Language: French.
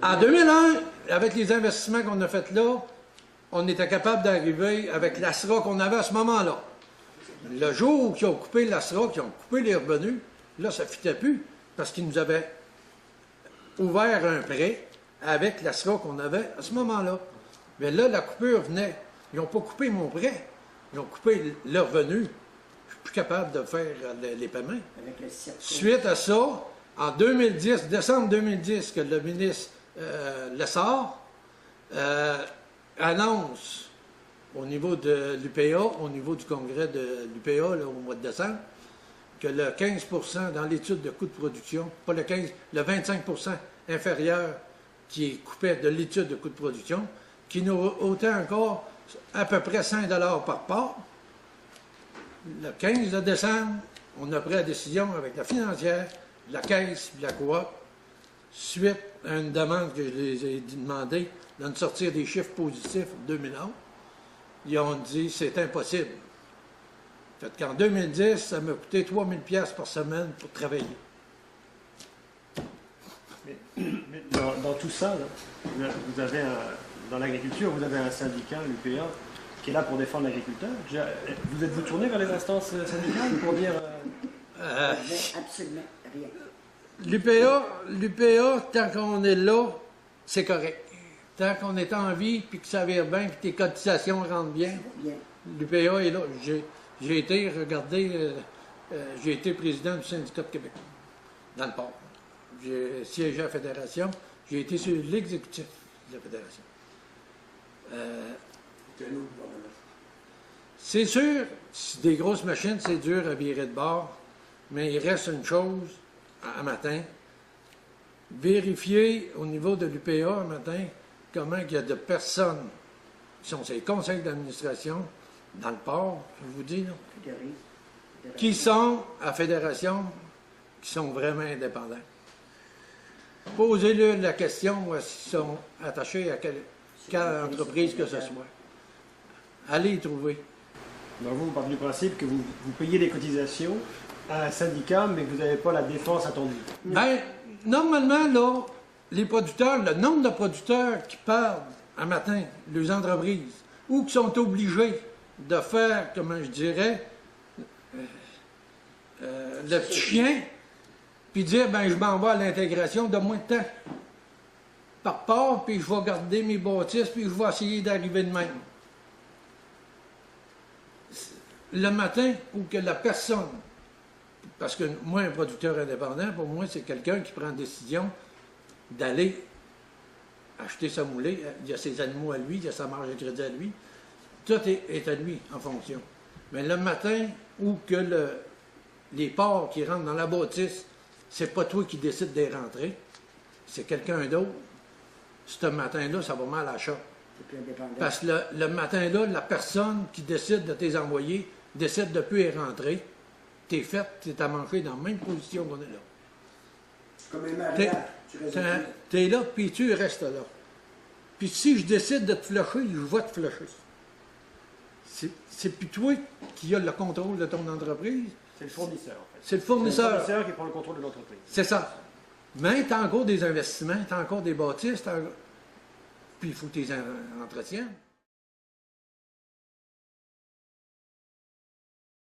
En 2001, avec les investissements qu'on a faits là, on était capable d'arriver avec l'ASRA qu'on avait à ce moment-là. Le jour où ils ont coupé l'ASRA, qu'ils ont coupé les revenus, là, ça ne fitait plus parce qu'ils nous avaient ouvert un prêt avec l'ASRA qu'on avait à ce moment-là. Mais là, la coupure venait. Ils n'ont pas coupé mon prêt. Ils ont coupé le revenu. Je suis plus capable de faire les paiements. Suite à ça, en 2010, décembre 2010, que le ministre Lessard annonce au niveau de l'UPA, au niveau du congrès de l'UPA au mois de décembre, que le 15 dans l'étude de coût de production, pas le 15, le 25 inférieur qui coupait de l'étude de coût de production, qui nous ôtait encore à peu près 5 $ par part. Le 15 de décembre, on a pris la décision avec la financière, la caisse et la coop, suite à une demande que je les ai demandé de nous sortir des chiffres positifs en 2011. Ils ont dit c'est impossible. Fait qu'en 2010, ça m'a coûté 3 000 $ par semaine pour travailler. Mais dans tout ça, là, vous avez dans l'agriculture, vous avez un syndicat, l'UPA, qui est là pour défendre l'agriculteur. Vous êtes-vous tourné vers les instances syndicales pour dire... Absolument rien. L'UPA, tant qu'on est là, c'est correct. Tant qu'on est en vie, puis que ça vire bien, puis que tes cotisations rentrent bien, l'UPA est là. J'ai été, regardez, j'ai été président du syndicat de Québec, dans le port. J'ai siégé à la fédération, j'ai été sur l'exécutif de la fédération. C'est sûr, c'est des grosses machines, c'est dur à virer de bord, mais il reste une chose un matin, vérifier au niveau de l'UPA un matin comment il y a de personnes qui sont sur les conseils d'administration dans le port, je vous dis, là, qui sont à la fédération, qui sont vraiment indépendants. Posez-leur la question s'ils sont attachés à quelle entreprise que ce soit. Allez y trouver. Donc vous partez du principe que vous payez des cotisations à un syndicat, mais que vous n'avez pas la défense attendue. Bien, normalement, là, les producteurs, le nombre de producteurs qui perdent un matin, les entreprises, ou qui sont obligés de faire, comment je dirais, le petit chien, puis dire, ben je m'en vais à l'intégration de moins de temps. Par part, puis je vais garder mes bâtisses, puis je vais essayer d'arriver de même. Le matin, où que la personne, parce que moi, un producteur indépendant, pour moi, c'est quelqu'un qui prend la décision d'aller acheter sa moulée, il y a ses animaux à lui, il y a sa marge de crédit à lui, tout est à lui en fonction. Mais le matin, où que les porcs qui rentrent dans la bâtisse, c'est pas toi qui décides d'y rentrer, c'est quelqu'un d'autre. Ce matin-là, ça va mal à la shop. Parce que le matin-là, la personne qui décide de t'es envoyer décide de ne plus y rentrer. T'es fait, t'es à manger dans la même position qu'on est là. Comme un mariage. T'es là, puis tu restes là. Puis si je décide de te flusher, je vais te flusher. C'est plus toi qui as le contrôle de ton entreprise. C'est le fournisseur, en fait. C'est le fournisseur. C'est le fournisseur qui prend le contrôle de l'entreprise. C'est ça. Mais tu as encore des investissements, tu as encore des bâtisses, puis il faut que tu les entretiennes.